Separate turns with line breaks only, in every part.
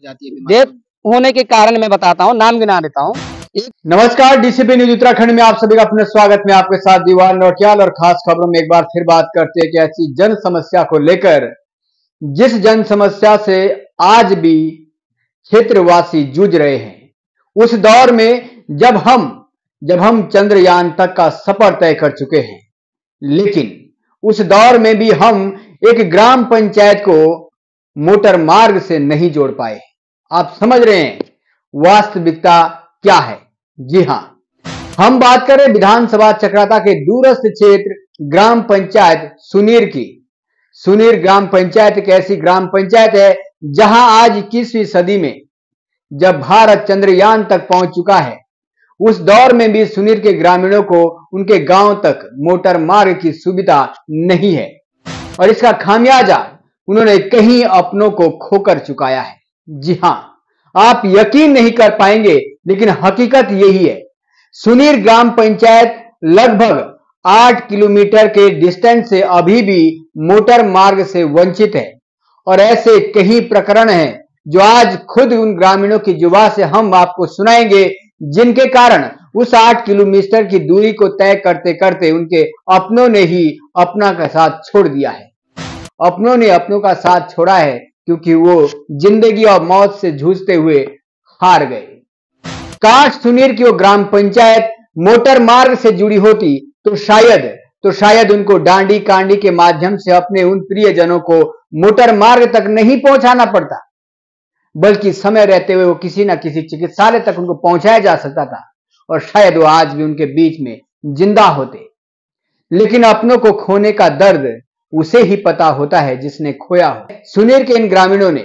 जाती है
डेथ होने के कारण मैं बताता हूँ, नाम गिना देता हूँ।
नमस्कार, डीसीपी न्यूज उत्तराखंड में आप सभी का अपने स्वागत में आपके साथ दीवान नौटियाल। और खास खबरों में एक बार फिर बात करते हैं कि ऐसी जन समस्या को लेकर, जिस जन समस्या से आज भी क्षेत्रवासी जूझ रहे हैं, उस दौर में जब हम चंद्रयान तक का सफर तय कर चुके हैं, लेकिन उस दौर में भी हम एक ग्राम पंचायत को मोटर मार्ग से नहीं जोड़ पाए। आप समझ रहे हैं वास्तविकता क्या है? जी हां, हम बात करें विधानसभा चक्राता के दूरस्थ क्षेत्र ग्राम पंचायत सुनीर की। सुनीर ग्राम पंचायत एक ऐसी ग्राम पंचायत है जहां आज 21वीं सदी में जब भारत चंद्रयान तक पहुंच चुका है, उस दौर में भी सुनीर के ग्रामीणों को उनके गांव तक मोटर मार्ग की सुविधा नहीं है और इसका खामियाजा उन्होंने कहीं अपनों को खोकर चुकाया है। जी हां, आप यकीन नहीं कर पाएंगे, लेकिन हकीकत यही है। सुनीर ग्राम पंचायत लगभग 8 किलोमीटर के डिस्टेंस से अभी भी मोटर मार्ग से वंचित है और ऐसे कई प्रकरण हैं जो आज खुद उन ग्रामीणों की जुबान से हम आपको सुनाएंगे, जिनके कारण उस 8 किलोमीटर की दूरी को तय करते करते उनके अपनों ने ही अपना का साथ छोड़ दिया है। अपनों ने अपनों का साथ छोड़ा है क्योंकि वो जिंदगी और मौत से जूझते हुए हार गए। काश सुनीर की वो ग्राम पंचायत मोटर मार्ग से जुड़ी होती तो शायद उनको डांडी कांडी के माध्यम से अपने उन प्रियजनों को मोटर मार्ग तक नहीं पहुंचाना पड़ता, बल्कि समय रहते हुए वो किसी न किसी चिकित्सालय तक उनको पहुंचाया जा सकता था और शायद वो आज भी उनके बीच में जिंदा होते। लेकिन अपनों को खोने का दर्द उसे ही पता होता है जिसने खोया हो। सुनीर के इन ग्रामीणों ने,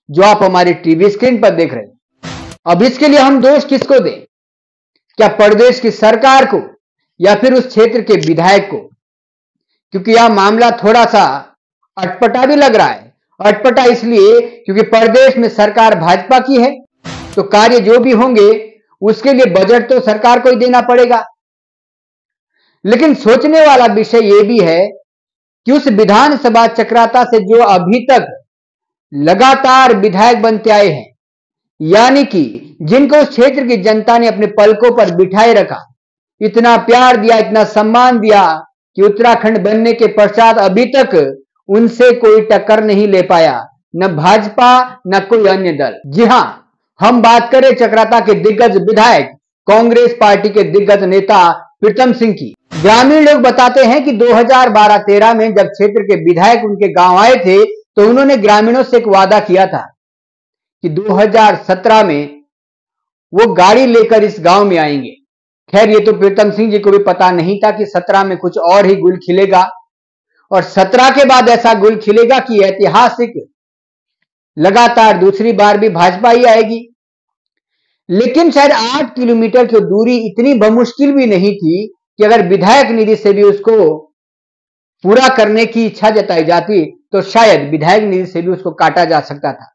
जो आप हमारी टीवी स्क्रीन पर देख रहे हैं, अब इसके लिए हम दोष किसको दें? क्या प्रदेश की सरकार को या फिर उस क्षेत्र के विधायक को? क्योंकि यह मामला थोड़ा सा अटपटा भी लग रहा है। अटपटा इसलिए क्योंकि प्रदेश में सरकार भाजपा की है, तो कार्य जो भी होंगे उसके लिए बजट तो सरकार को ही देना पड़ेगा। लेकिन सोचने वाला विषय यह भी है कि उस विधानसभा चक्राता से जो अभी तक लगातार विधायक बनते आए हैं, यानी कि जिनको उस क्षेत्र की जनता ने अपने पलकों पर बिठाए रखा, इतना प्यार दिया, इतना सम्मान दिया कि उत्तराखंड बनने के पश्चात अभी तक उनसे कोई टक्कर नहीं ले पाया, न भाजपा न कोई अन्य दल। जी हां, हम बात करें चक्राता के दिग्गज विधायक, कांग्रेस पार्टी के दिग्गज नेता प्रीतम सिंह की। ग्रामीण लोग बताते हैं कि 2012-13 में जब क्षेत्र के विधायक उनके गांव आए थे, तो उन्होंने ग्रामीणों से एक वादा किया था कि 2017 में वो गाड़ी लेकर इस गांव में आएंगे। खैर, ये तो प्रीतम सिंह जी को भी पता नहीं था कि 17 में कुछ और ही गुल खिलेगा और 17 के बाद ऐसा गुल खिलेगा कि ऐतिहासिक लगातार दूसरी बार भी भाजपा ही आएगी। लेकिन शायद 8 किलोमीटर की दूरी इतनी बमुश्किल भी नहीं थी कि अगर विधायक निधि से भी उसको पूरा करने की इच्छा जताई जाती तो शायद विधायक निधि से भी उसको काटा जा सकता था।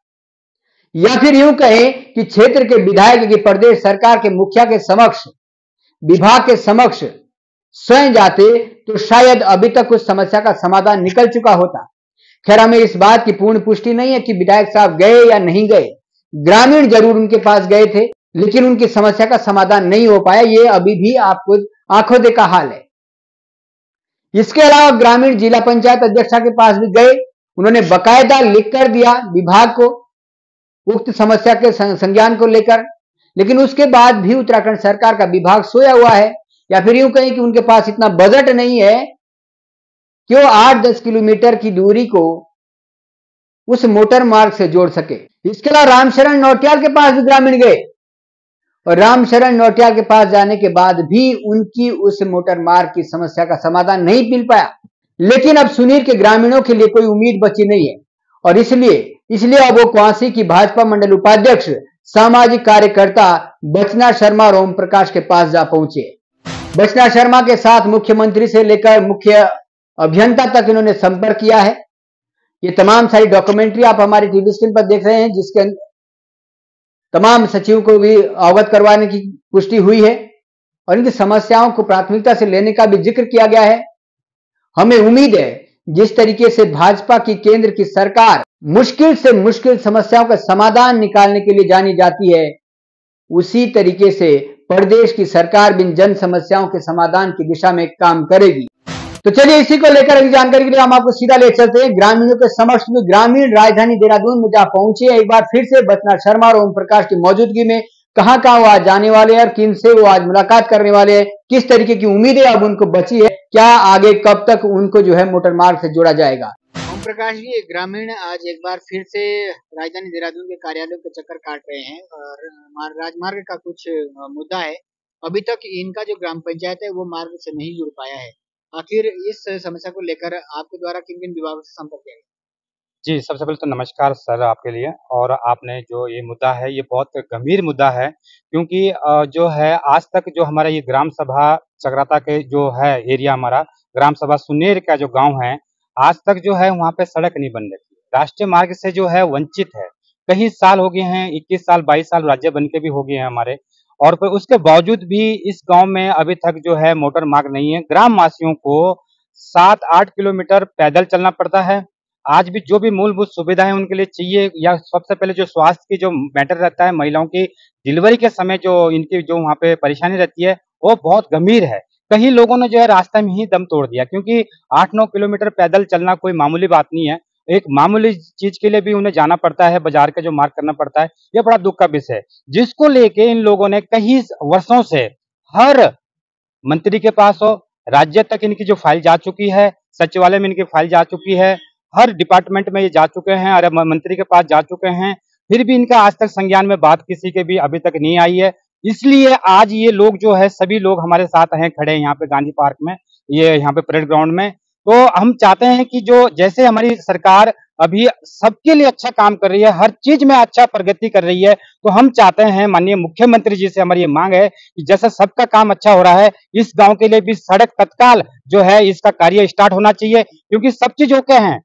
या फिर यूं कहें कि क्षेत्र के विधायक की प्रदेश सरकार के मुखिया के समक्ष, विभाग के समक्ष स्वयं जाते तो शायद अभी तक उस समस्या का समाधान निकल चुका होता। खैर, हमें इस बात की पूर्ण पुष्टि नहीं है कि विधायक साहब गए या नहीं गए। ग्रामीण जरूर उनके पास गए थे, लेकिन उनकी समस्या का समाधान नहीं हो पाया। ये अभी भी आपको आंखों देखा हाल है। इसके अलावा ग्रामीण जिला पंचायत अध्यक्षा के पास भी गए, उन्होंने बकायदा लिख कर दिया विभाग को उक्त समस्या के संज्ञान को लेकर, लेकिन उसके बाद भी उत्तराखंड सरकार का विभाग सोया हुआ है। या फिर यूं कहें कि उनके पास इतना बजट नहीं है कि वो 8-10 किलोमीटर की दूरी को उस मोटर मार्ग से जोड़ सके। इसके अलावा रामशरण नौटियाल के पास भी ग्रामीण गए और रामशरण नौटियाल के पास जाने के बाद भी उनकी उस मोटर मार्ग की समस्या का समाधान नहीं मिल पाया। लेकिन अब सुनीर के ग्रामीणों के लिए कोई उम्मीद बची नहीं है और इसलिए अब वो क्वासी की भाजपा मंडल उपाध्यक्ष, सामाजिक कार्यकर्ता बचना शर्मा और ओम प्रकाश के पास जा पहुंचे। बचना शर्मा के साथ मुख्यमंत्री से लेकर मुख्य अभियंता तक इन्होंने संपर्क किया है। ये तमाम सारी डॉक्यूमेंट्री आप हमारी टीवी स्क्रीन पर देख रहे हैं, जिसके तमाम सचिव को भी अवगत करवाने की पुष्टि हुई है और इनकी समस्याओं को प्राथमिकता से लेने का भी जिक्र किया गया है। हमें उम्मीद है जिस तरीके से भाजपा की केंद्र की सरकार मुश्किल से मुश्किल समस्याओं का समाधान निकालने के लिए जानी जाती है, उसी तरीके से प्रदेश की सरकार भी जन समस्याओं के समाधान की दिशा में काम करेगी। तो चलिए इसी को लेकर अभी जानकारी के लिए हम आपको सीधा ले चलते हैं ग्रामीणों के समक्ष में। ग्रामीण राजधानी देहरादून में जहां पहुंचे एक बार फिर से बचना शर्मा और ओम प्रकाश की मौजूदगी में कहां वो आज जाने वाले हैं और किन से वो आज मुलाकात करने वाले हैं, किस तरीके की उम्मीदें अब उनको बची है, क्या आगे कब तक उनको जो है मोटर मार्ग से जोड़ा जाएगा।
ओम प्रकाश जी, ग्रामीण आज एक बार फिर से राजधानी देहरादून के कार्यालयों के चक्कर काट रहे हैं और राजमार्ग का कुछ मुद्दा है। अभी तक इनका जो ग्राम पंचायत है वो मार्ग से नहीं जुड़ पाया है। आखिर इस समस्या को लेकर आपके द्वारा किन किन विभागों से संपर्क किया गया?
जी, सबसे पहले तो नमस्कार सर आपके लिए। और आपने जो ये मुद्दा है ये बहुत गंभीर मुद्दा है, क्योंकि जो है आज तक जो हमारा ये ग्राम सभा चकराता के जो है एरिया, हमारा ग्राम सभा सुनेर का जो गांव है, आज तक जो है वहाँ पे सड़क नहीं बन रही। राष्ट्रीय मार्ग से जो है वंचित है। कई साल हो गए हैं, 21 साल 22 साल राज्य बन के भी हो गए हैं हमारे, और फिर उसके बावजूद भी इस गांव में अभी तक जो है मोटर मार्ग नहीं है। ग्राम वासियों को 7-8 किलोमीटर पैदल चलना पड़ता है। आज भी जो भी मूलभूत सुविधा है उनके लिए चाहिए, या सबसे पहले जो स्वास्थ्य की जो मैटर रहता है, महिलाओं की डिलीवरी के समय जो इनकी जो वहाँ पे परेशानी रहती है वो बहुत गंभीर है। कई लोगों ने जो है रास्ते में ही दम तोड़ दिया, क्योंकि 8-9 किलोमीटर पैदल चलना कोई मामूली बात नहीं है। एक मामूली चीज के लिए भी उन्हें जाना पड़ता है, बाजार का जो मार्ग करना पड़ता है, ये बड़ा दुख का विषय है, जिसको लेके इन लोगों ने कई वर्षों से हर मंत्री के पास हो, राज्य तक इनकी जो फाइल जा चुकी है, सचिवालय में इनकी फाइल जा चुकी है, हर डिपार्टमेंट में ये जा चुके हैं और मंत्री के पास जा चुके हैं, फिर भी इनका आज तक संज्ञान में बात किसी के भी अभी तक नहीं आई है। इसलिए आज ये लोग जो है सभी लोग हमारे साथ हैं, खड़े हैं यहाँ पे गांधी पार्क में, ये यहाँ पे परेड ग्राउंड में। तो हम चाहते हैं कि जो जैसे हमारी सरकार अभी सबके लिए अच्छा काम कर रही है, हर चीज में अच्छा प्रगति कर रही है, तो हम चाहते हैं माननीय मुख्यमंत्री जी से हमारी ये मांग है कि जैसे सबका काम अच्छा हो रहा है, इस गांव के लिए भी सड़क तत्काल जो है इसका कार्य स्टार्ट होना चाहिए, क्योंकि सब चीज ओके हैं,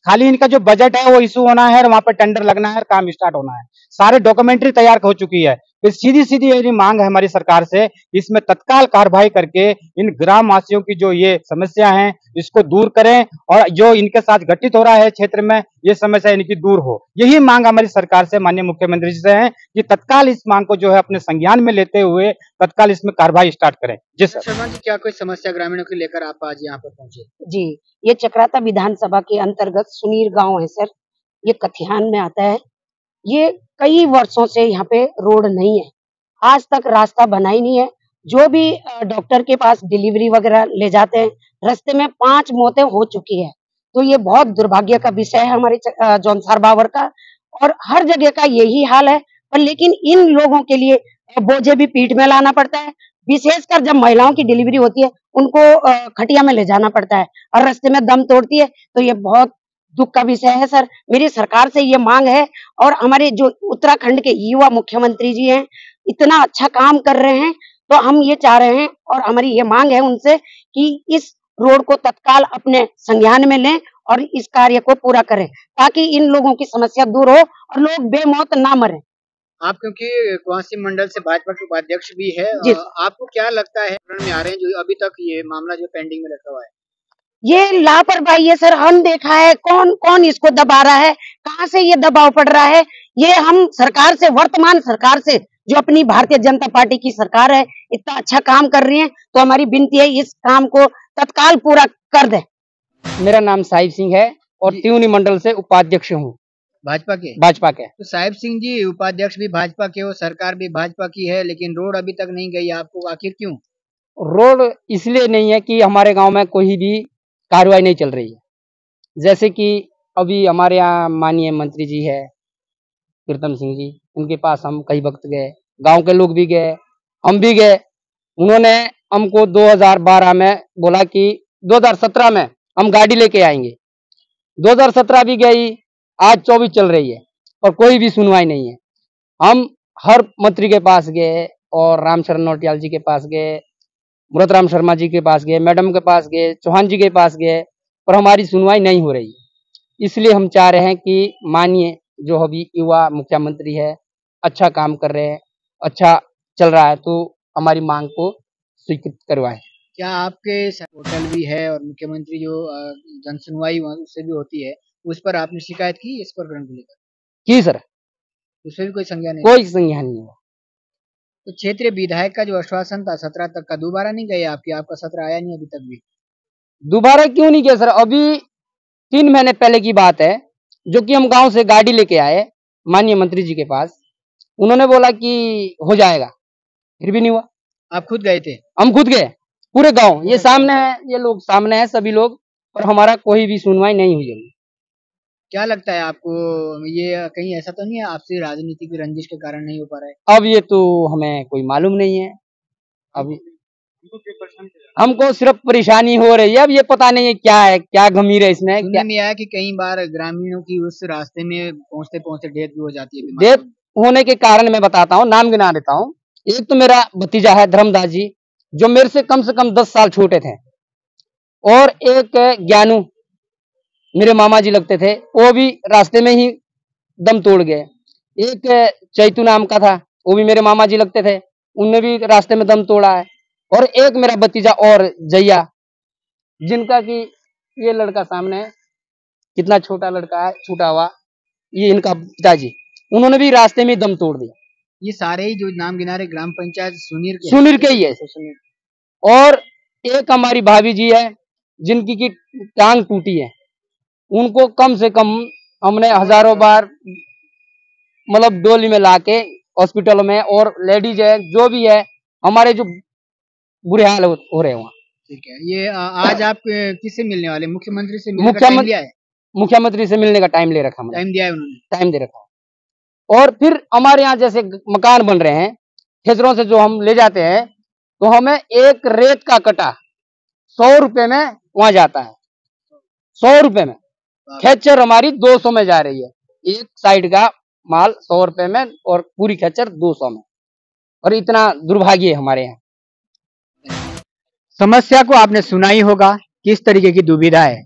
खाली इनका जो बजट है वो इशू होना है और वहां पर टेंडर लगना है और काम स्टार्ट होना है। सारे डॉक्यूमेंट्री तैयार हो चुकी है। फिर सीधी सीधी ये मांग है हमारी सरकार से, इसमें तत्काल कार्रवाई करके इन ग्राम वासियों की जो ये समस्या है इसको दूर करें, और जो इनके साथ घटित हो रहा है क्षेत्र में ये समस्या इनकी दूर हो। यही मांग हमारी सरकार से माननीय मुख्यमंत्री जी से है कि तत्काल इस मांग को जो है अपने संज्ञान में लेते हुए तत्काल इसमें कार्रवाई स्टार्ट करें। जी सर।
शर्मा जी, क्या कोई समस्या ग्रामीणों की लेकर आप आज यहाँ पर पहुंचे?
जी, ये चकराता विधानसभा के अंतर्गत सुनीर गांव है सर, ये कथियान में आता है। ये कई वर्षों से यहाँ पे रोड नहीं है, आज तक रास्ता बना ही नहीं है। जो भी डॉक्टर के पास डिलीवरी वगैरह ले जाते हैं, रास्ते में 5 मौतें हो चुकी है। तो ये बहुत दुर्भाग्य का विषय है हमारे जौनसार बावर का, और हर जगह का यही हाल है। पर लेकिन इन लोगों के लिए बोझे भी पीठ में लाना पड़ता है, विशेषकर जब महिलाओं की डिलीवरी होती है उनको खटिया में ले जाना पड़ता है और रास्ते में दम तोड़ती है। तो ये बहुत दुख का विषय है सर। मेरी सरकार से ये मांग है, और हमारे जो उत्तराखंड के युवा मुख्यमंत्री जी हैं, इतना अच्छा काम कर रहे हैं, तो हम ये चाह रहे हैं और हमारी ये मांग है उनसे कि इस रोड को तत्काल अपने संज्ञान में लें और इस कार्य को पूरा करें, ताकि इन लोगों की समस्या दूर हो और लोग बेमौत ना मरें।
आप क्योंकि कोसी मंडल से भाजपा के उपाध्यक्ष भी है, आपको क्या लगता है में आ रहे हैं जो अभी तक ये मामला जो पेंडिंग में रखा हुआ है?
ये लापरवाही है सर। हम देखा है कौन कौन इसको दबा रहा है, कहाँ से ये दबाव पड़ रहा है। ये हम सरकार से, वर्तमान सरकार से, जो अपनी भारतीय जनता पार्टी की सरकार है, इतना अच्छा काम कर रही है, तो हमारी विनती है इस काम को तत्काल पूरा कर दे।
मेरा नाम साहिब सिंह है और त्यूनी मंडल से उपाध्यक्ष हूँ,
भाजपा के।
तो
साहिब सिंह जी, उपाध्यक्ष भी भाजपा के हो, सरकार भी भाजपा की है, लेकिन रोड अभी तक नहीं गई आपको, आखिर क्यों?
रोड इसलिए नहीं है कि हमारे गांव में कोई भी कार्रवाई नहीं चल रही है। जैसे कि अभी हमारे यहाँ माननीय मंत्री जी है प्रीतम सिंह जी, उनके पास हम कई वक्त गए, गांव के लोग भी गए, हम भी गए। उन्होंने हमको 2012 में बोला कि 2017 में हम गाड़ी लेके आएंगे। 2017 भी गई, आज 24 चल रही है और कोई भी सुनवाई नहीं है। हम हर मंत्री के पास गए और रामचरण नौटियाल जी के पास गए, मुरत राम शर्मा जी के पास गए, मैडम के पास गए, चौहान जी के पास गए, पर हमारी सुनवाई नहीं हो रही। इसलिए हम चाह रहे हैं कि माननीय जो अभी युवा मुख्यमंत्री है, अच्छा काम कर रहे हैं, अच्छा चल रहा है, तो हमारी मांग को स्वीकृत करवाएं।
क्या आपके पोर्टल भी है और मुख्यमंत्री जो जन सुनवाई उससे भी होती है, उस पर आपने शिकायत की इस प्रकरण को लेकर?
की सर,
उसमें भी कोई संज्ञान नहीं?
कोई संज्ञान नहीं हुआ।
तो क्षेत्रीय विधायक का जो आश्वासन था 17 तक का, दोबारा नहीं गए आपका सत्र आया नहीं अभी तक भी?
दोबारा क्यों नहीं किया सर? अभी 3 महीने पहले की बात है, जो कि हम गांव से गाड़ी लेके आए माननीय मंत्री जी के पास, उन्होंने बोला कि हो जाएगा, फिर भी नहीं हुआ।
आप खुद गए थे?
हम खुद गए, पूरे गांव, ये सामने है, ये लोग सामने है सभी लोग, पर हमारा कोई भी सुनवाई नहीं हुई है।
क्या लगता है आपको, ये कहीं ऐसा तो नहीं है आपसी राजनीति की रंजिश के कारण नहीं हो पा रहा है?
अब ये तो हमें कोई मालूम नहीं है। अभी हमको सिर्फ परेशानी हो रही है, अब ये पता नहीं है क्या है, क्या गंभीर है इसमें।
सुनने में आया कि कई बार ग्रामीणों की उस रास्ते में पहुंचते पहुंचते डेथ भी हो जाती है।
डेथ होने के कारण मैं बताता हूँ, नाम गिना देता हूँ। एक तो मेरा भतीजा है धर्मदास जी, जो मेरे से कम 10 साल छोटे थे, और एक ज्ञानू मेरे मामा जी लगते थे, वो भी रास्ते में ही दम तोड़ गए। एक चैतू नाम का था, वो भी मेरे मामा जी लगते थे, उनने भी रास्ते में दम तोड़ा है। और एक मेरा भतीजा और जैया, जिनका कि ये लड़का सामने है, कितना छोटा लड़का है, छूटा हुआ, ये इनका पिताजी, उन्होंने भी रास्ते में दम तोड़ दिया।
ये सारे ही जो नाम गिना रहे ग्राम पंचायत
सुनीर के ही है। और एक हमारी भाभी जी है, जिनकी की टांग टूटी है, उनको कम से कम हमने हजारों बार मतलब डोली में लाके हॉस्पिटल में, और लेडीज है जो भी है, हमारे जो बुरे हाल हो रहे हैं वहाँ।
ठीक है, ये आज आप किससे मिलने वाले? मुख्यमंत्री से मिलने का टाइम लिया है?
मुख्यमंत्री से मिलने का टाइम ले रखा,
टाइम दिया है उन्होंने?
टाइम दे रखा। और फिर हमारे यहाँ जैसे मकान बन रहे हैं, खेतरों से जो हम ले जाते हैं, तो हमें एक रेत का कटा 100 रुपए में वहां जाता है, 100 रुपए में। खेचर हमारी 200 में जा रही है, एक साइड का माल 100 रुपए में और पूरी खेचर 200 में। और इतना दुर्भाग्य है हमारे यहाँ।
समस्या को आपने सुना ही होगा, किस तरीके की दुविधा है।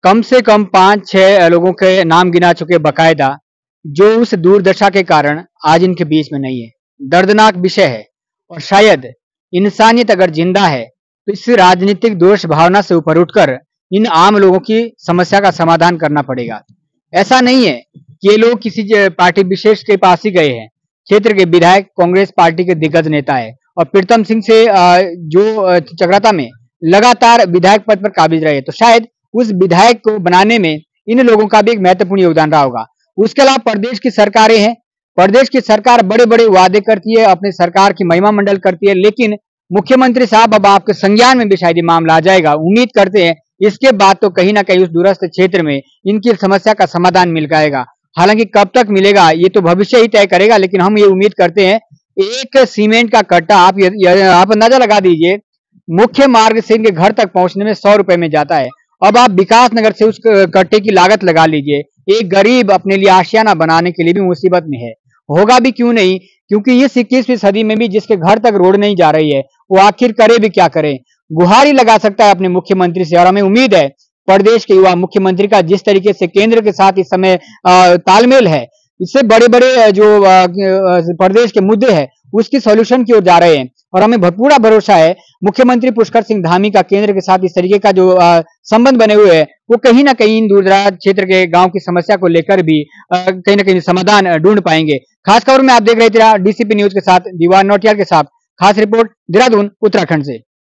कम से कम 5-6 लोगों के नाम गिना चुके बकायदा, जो उस दुर्दशा के कारण आज इनके बीच में नहीं है। दर्दनाक विषय है, और शायद इंसानियत अगर जिंदा है तो इस राजनीतिक दोष भावना से ऊपर उठकर इन आम लोगों की समस्या का समाधान करना पड़ेगा। ऐसा नहीं है कि ये लोग किसी पार्टी विशेष के पास ही गए हैं। क्षेत्र के विधायक कांग्रेस पार्टी के दिग्गज नेता है, और प्रीतम सिंह से जो चकराता में लगातार विधायक पद पर काबिज रहे, तो शायद उस विधायक को बनाने में इन लोगों का भी एक महत्वपूर्ण योगदान रहा होगा। उसके अलावा प्रदेश की सरकारें हैं, प्रदेश की सरकार बड़े बड़े वादे करती है, अपने सरकार की महिमा मंडल करती है, लेकिन मुख्यमंत्री साहब अब आपके संज्ञान में भी शायद ये मामला आ जाएगा। उम्मीद करते हैं इसके बाद तो कहीं ना कहीं उस दूरस्थ क्षेत्र में इनकी समस्या का समाधान मिल जाएगा। हालांकि कब तक मिलेगा ये तो भविष्य ही तय करेगा, लेकिन हम ये उम्मीद करते हैं। एक सीमेंट का कट्टा आप अंदाजा लगा दीजिए, मुख्य मार्ग से इनके घर तक पहुंचने में 100 रुपए में जाता है। अब आप विकास नगर से उस कट्टे की लागत लगा लीजिए, एक गरीब अपने लिए आशियाना बनाने के लिए भी मुसीबत में है। होगा भी क्यों नहीं, क्योंकि इस 21वीं सदी में भी जिसके घर तक रोड नहीं जा रही है, वो आखिर करे भी क्या करे। गुहारी लगा सकता है अपने मुख्यमंत्री से, और हमें उम्मीद है प्रदेश के युवा मुख्यमंत्री का जिस तरीके से केंद्र के साथ इस समय तालमेल है, इससे बड़े बड़े जो प्रदेश के मुद्दे हैं उसकी सॉल्यूशन की ओर जा रहे हैं। और हमें पूरा भरोसा है मुख्यमंत्री पुष्कर सिंह धामी का केंद्र के साथ इस तरीके का जो संबंध बने हुए हैं, वो कहीं ना कहीं इन दूरदराज क्षेत्र के गांव की समस्या को लेकर भी कहीं ना कहीं समाधान ढूंढ पाएंगे। खास खबर में आप देख रहे थे डीसीपी न्यूज के साथ दीवान नौटियाल के साथ खास रिपोर्ट देहरादून उत्तराखंड से।